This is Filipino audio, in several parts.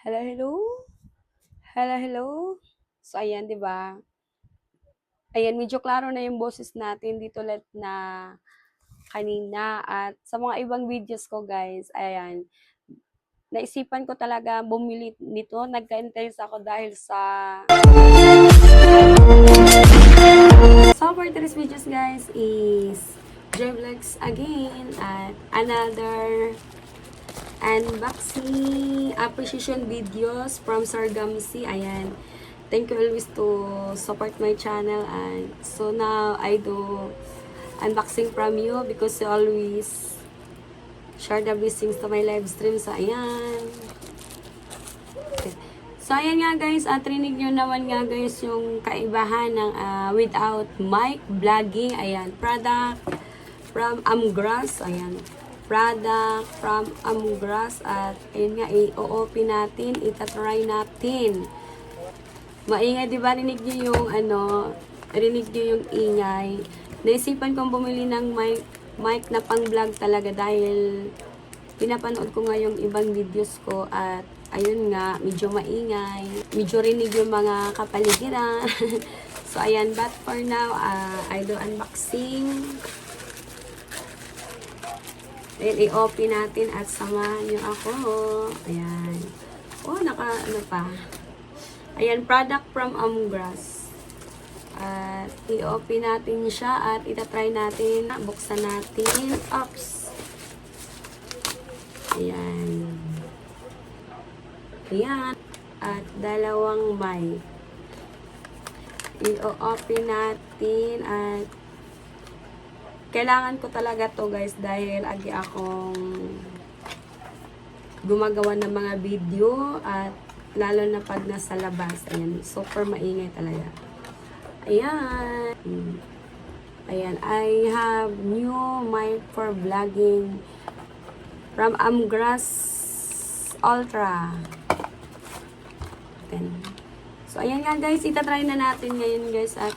Hello, hello. Hello, hello. So, ayan, di ba? Ayan, medyo klaro na yung boses natin dito ulit na kanina. At sa mga ibang videos ko, guys, ayan, naisipan ko talaga bumili nito. Nagka-interest ako dahil sa... So, for today's videos, guys, is Jvlogs again at another unboxing appreciation videos from Sargamsi. Ayan. Thank you always to support my channel, and so now I do unboxing from you because you always share the blessings to my live stream. So ayan. Okay. So ayan nga guys, at rinig nyo naman nga guys yung kaibahan ng without mic vlogging. Ayan, product from Amgras. Ayan, product from Amgras. At ayun nga, i-open natin, itatry natin. Maingay, di ba? Rinig nyo yung rinig nyo yung ingay. Naisipan kong bumili ng mic na pang-vlog talaga dahil pinapanood ko nga yung ibang videos ko at ayun nga, medyo maingay. Medyo rinig yung mga kapaligiran. So, ayan. But for now, I do unboxing. Then, i-open natin at samahan nyo ako. Ayan. Oh, ano pa. Ayan, product from Amgras. At i-open natin siya at itatry natin. Buksan natin. Oops. Ayan. Ayan. At dalawang mic. I-open natin at kailangan ko talaga to guys dahil agi akong gumagawa ng mga video at lalo na pag nasa labas. Ayan, super maingay talaga. Ayan. Ayan, I have new mic for vlogging from Amgras Ultra. Ayan. So, ayan nga guys, itatry na natin ngayon guys at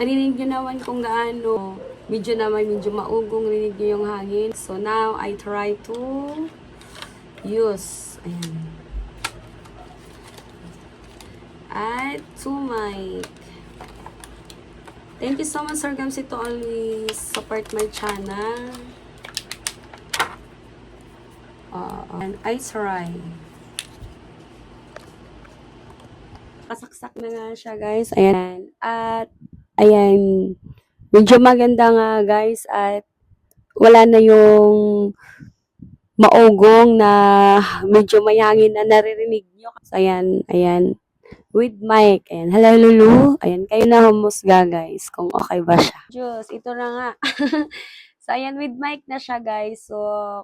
narinig nyo naman kung gaano medyo maugong rinig nyo yung hangin. So, now, I try to use. Ayan. At to mic. Thank you so much, Sir Gamsi, to always support my channel. And I try. Kasaksak na nga siya, guys. Ayan. At, ayan. Medyo maganda nga, guys. At, wala na yung maugong na medyo mayangin na naririnig nyo. So, ayan. Ayan. With mic. Ayan. Hello, Lulu. Ayan. Kayo na humusga, guys. Kung okay ba siya. Diyos, ito na nga. So, ayan. With mic na siya, guys. So,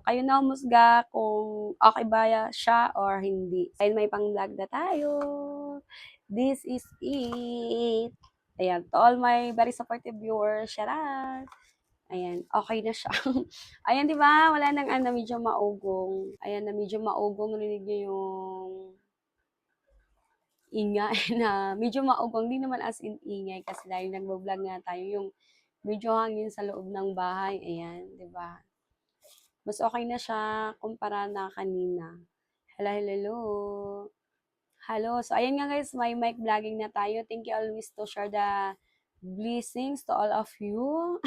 kayo na humusga kung okay ba siya or hindi. Ayan, may pang-vlog na tayo. This is it. Ayan. To all my very supportive viewers, shout out. Ayan, okay na siya. Ayan, di ba? Wala nang medyo maugong. Ayan, na medyo maugong. Rinig niyo yung ingay na medyo maugong. Hindi naman as in ingay kasi dahil nagbo-vlog nga tayo yung medyo hangin sa loob ng bahay. Ayan, di ba? Mas okay na siya kumpara na kanina. Hello, hello. Hello. So, ayan nga guys, may mic vlogging na tayo. Thank you always to share the blessings to all of you.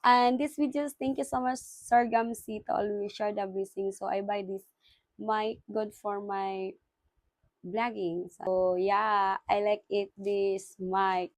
And this videos, thank you so much, Sir Gamsi, to always share the blessings. So, I buy this mic good for my vlogging. So, yeah, I like it, this mic.